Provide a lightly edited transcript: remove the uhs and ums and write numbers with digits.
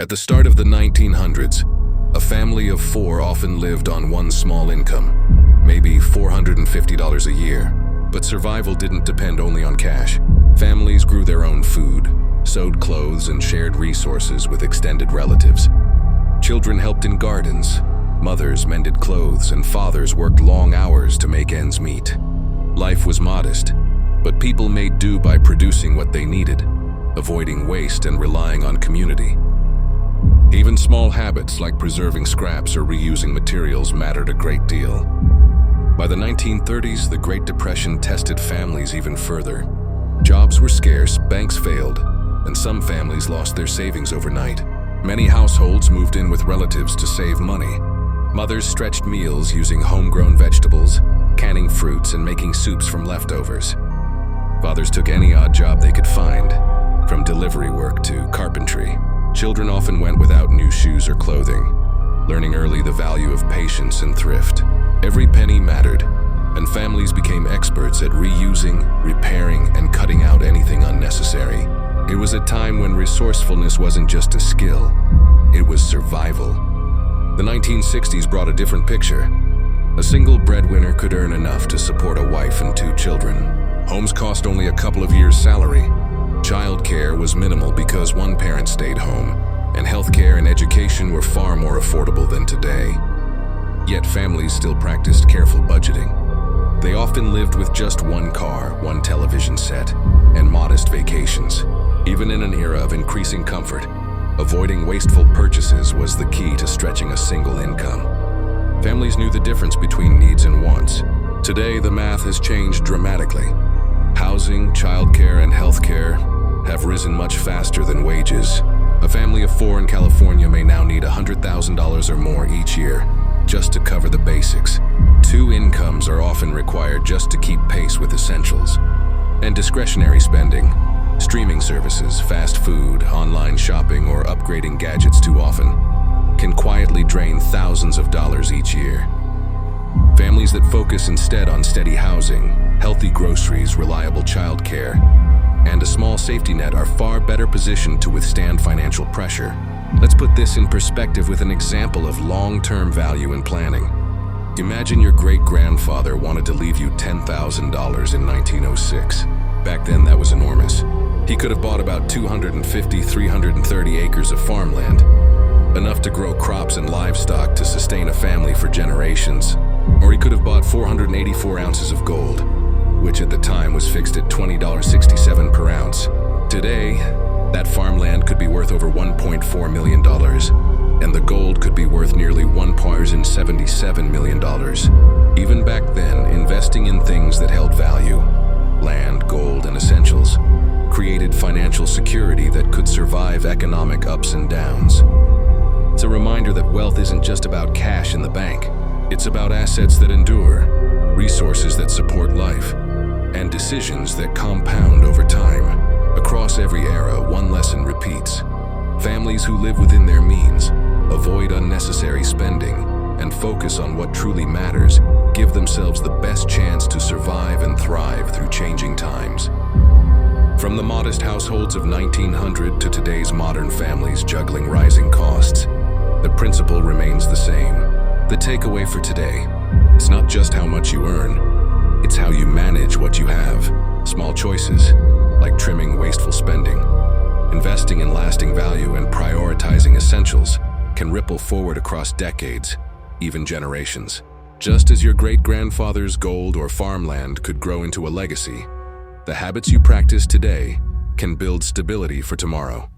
At the start of the 1900s, a family of four often lived on one small income, maybe $450 a year. But survival didn't depend only on cash. Families grew their own food, sewed clothes, and shared resources with extended relatives. Children helped in gardens, mothers mended clothes, and fathers worked long hours to make ends meet. Life was modest, but people made do by producing what they needed, avoiding waste and relying on community. Even small habits like preserving scraps or reusing materials mattered a great deal. By the 1930s, the Great Depression tested families even further. Jobs were scarce, banks failed, and some families lost their savings overnight. Many households moved in with relatives to save money. Mothers stretched meals using homegrown vegetables, canning fruits, and making soups from leftovers. Fathers took any odd job they could find, from delivery work to carpentry. Children often went without new shoes or clothing, learning early the value of patience and thrift. Every penny mattered, and families became experts at reusing, repairing, and cutting out anything unnecessary. It was a time when resourcefulness wasn't just a skill, it was survival. The 1960s brought a different picture. A single breadwinner could earn enough to support a wife and two children. Homes cost only a couple of years' salary. Childcare was minimal because one parent stayed home, and healthcare and education were far more affordable than today. Yet families still practiced careful budgeting. They often lived with just one car, one television set, and modest vacations. Even in an era of increasing comfort, avoiding wasteful purchases was the key to stretching a single income. Families knew the difference between needs and wants. Today, the math has changed dramatically. Housing, childcare, and healthcare have risen much faster than wages. A family of four in California may now need $100,000 or more each year just to cover the basics. Two incomes are often required just to keep pace with essentials. And discretionary spending, streaming services, fast food, online shopping, or upgrading gadgets too often, can quietly drain thousands of dollars each year. Families that focus instead on steady housing, healthy groceries, reliable childcare, and a small safety net are far better positioned to withstand financial pressure. Let's put this in perspective with an example of long-term value in planning. Imagine your great-grandfather wanted to leave you $10,000 in 1906. Back then, that was enormous. He could have bought about 330 acres of farmland, enough to grow crops and livestock to sustain a family for generations. Or he could have bought 484 ounces of gold, which at the time was fixed at $20.67 per ounce. Today, that farmland could be worth over $1.4 million, and the gold could be worth nearly $1.77 million. Even back then, investing in things that held value, land, gold, and essentials, created financial security that could survive economic ups and downs. It's a reminder that wealth isn't just about cash in the bank. It's about assets that endure, resources that support life, and decisions that compound over time. Across every era, one lesson repeats. Families who live within their means, avoid unnecessary spending, and focus on what truly matters give themselves the best chance to survive and thrive through changing times. From the modest households of 1900 to today's modern families juggling rising costs, the principle remains the same. The takeaway for today, it's not just how much you earn, it's how you manage what you have. Small choices, like trimming wasteful spending, investing in lasting value, and prioritizing essentials, can ripple forward across decades, even generations. Just as your great-grandfather's gold or farmland could grow into a legacy, the habits you practice today can build stability for tomorrow.